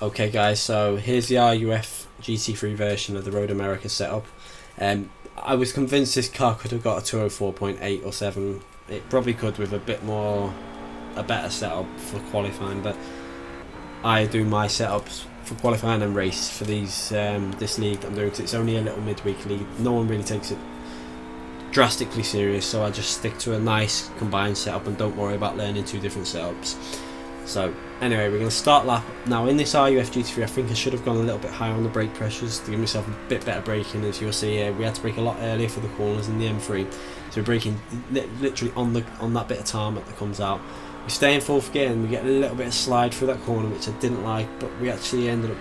Okay guys, so here's the Ruf Gt3 version of the Road America setup. I was convinced this car could have got a 204.8 or 7. It probably could with a better setup for qualifying, but I do my setups for qualifying and race for these this league that I'm doing, because it's only a little midweek league. No one really takes it drastically serious, so I just stick to a nice combined setup and don't worry about learning two different setups. So anyway, we're going to start lap. Now in this Ruf Gt3, I think I should have gone a little bit higher on the brake pressures to give myself a bit better braking. As you'll see here, we had to brake a lot earlier for the corners in the M3, so we're braking literally on that bit of tarmac that comes out. We stay in 4th gear and we get a little bit of slide through that corner, which I didn't like, but we actually ended up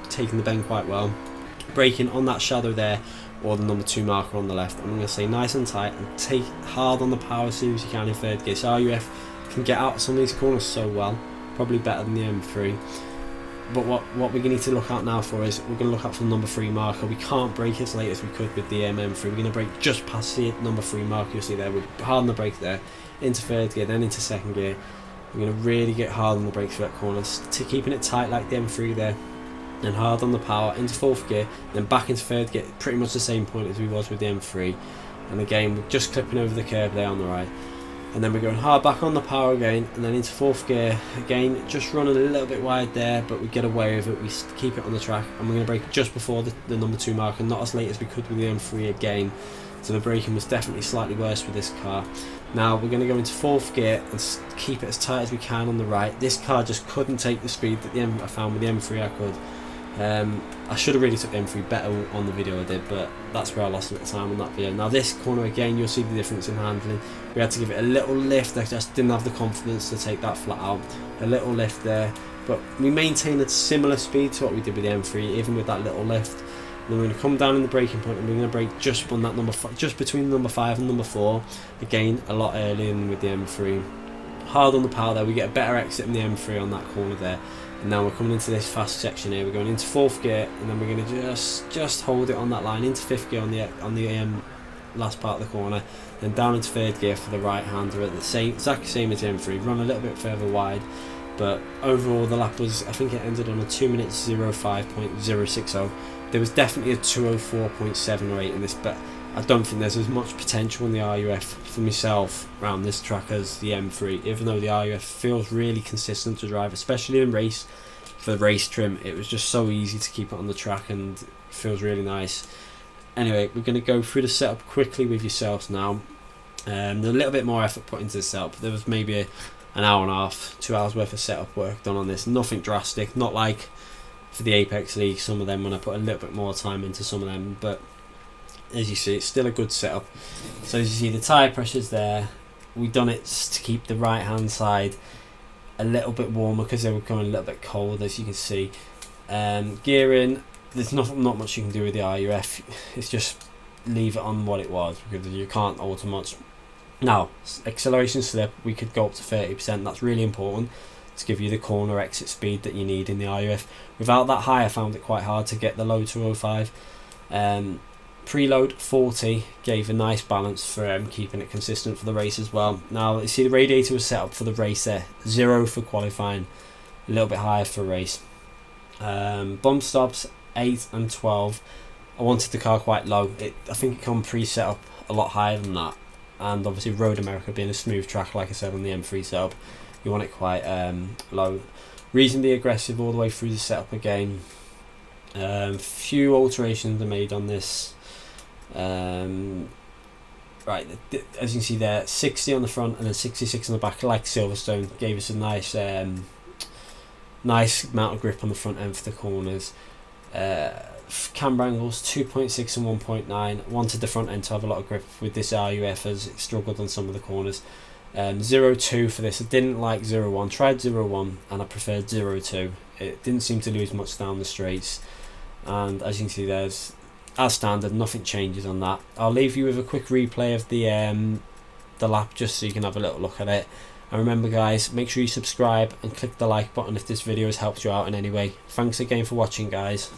taking the bend quite well. Braking on that shadow there, or the number 2 marker on the left. I'm going to say nice and tight and take hard on the power as soon as you can in 3rd gear. So Ruf can get out some of these corners so well, probably better than the M3. But what we're going to need to look out now for is, we're going to look out for the number 3 marker. We can't brake as late as we could with the M3. We're going to brake just past the number 3 marker. You'll see there, we're hard on the brake there, into 3rd gear, then into 2nd gear. We're going to really get hard on the brake through that corner, to keeping it tight like the M3 there, and hard on the power into 4th gear, then back into 3rd gear, pretty much the same point as we was with the M3. And again, we're just clipping over the curb there on the right. And then we're going hard back on the power again, and then into 4th gear again, just running a little bit wide there, but we get away with it, we keep it on the track, and we're going to brake just before the number 2 marker, not as late as we could with the M3 again. So the braking was definitely slightly worse with this car. Now we're going to go into 4th gear and keep it as tight as we can on the right. This car just couldn't take the speed that I found with the M3 I could. I should have really took the M3 better on the video I did, but that's where I lost a bit of time on that video. Now this corner again, you'll see the difference in handling. We had to give it a little lift. I just didn't have the confidence to take that flat out. A little lift there, but we maintained a similar speed to what we did with the M3, even with that little lift. And then we're going to come down in the braking point, and we're going to brake just on that just between number 5 and number 4. Again, a lot earlier than with the M3. Hard on the power there. We get a better exit in the M3 on that corner there. And now we're coming into this fast section here. We're going into 4th gear, and then we're going to just hold it on that line into 5th gear on the last part of the corner, then down into 3rd gear for the right hander at the exactly same as the M3. Run a little bit further wide, but overall the lap was, I think it ended on a 2:05.060. There was definitely a 2:04.7 or 8 in this, but I don't think there's as much potential in the Ruf for myself around this track as the M3, even though the Ruf feels really consistent to drive, especially in race. For the race trim, it was just so easy to keep it on the track and feels really nice. Anyway, we're going to go through the setup quickly with yourselves now. There's a little bit more effort put into the setup. There was maybe an hour and a half, 2 hours worth of setup work done on this. Nothing drastic, not like for the Apex League, some of them, when I put a little bit more time into some of them, but as you see, it's still a good setup. So as you see, the tyre pressure's there. We've done it to keep the right hand side a little bit warmer, because they were going a little bit cold, as you can see. Gearing, there's not much you can do with the Ruf. It's just leave it on what it was, because you can't alter much. Now, acceleration slip, we could go up to 30%. That's really important to give you the corner exit speed that you need in the Ruf. Without that high, I found it quite hard to get the low 205. Preload 40 gave a nice balance for keeping it consistent for the race as well. Now you see the radiator was set up for the race there, 0 for qualifying, a little bit higher for race. Bump stops 8 and 12. I wanted the car quite low. I think it can pre-set up a lot higher than that, and obviously Road America being a smooth track, like I said on the M3 setup, you want it quite low. Reasonably aggressive all the way through the setup again. Few alterations are made on this. Right, as you can see there, 60 on the front and then 66 on the back, like Silverstone. Gave us a nice nice amount of grip on the front end for the corners. Camber angles 2.6 and 1.9. Wanted the front end to have a lot of grip with this Ruf, as it struggled on some of the corners. 0.2 for this. I didn't like 0.1. Tried 0.1 and I preferred 0.2. It didn't seem to lose much down the straights, and as you can see, there's, as standard, nothing changes on that. I'll leave you with a quick replay of the lap, just so you can have a little look at it. And remember guys, make sure you subscribe and click the like button if this video has helped you out in any way. Thanks again for watching guys.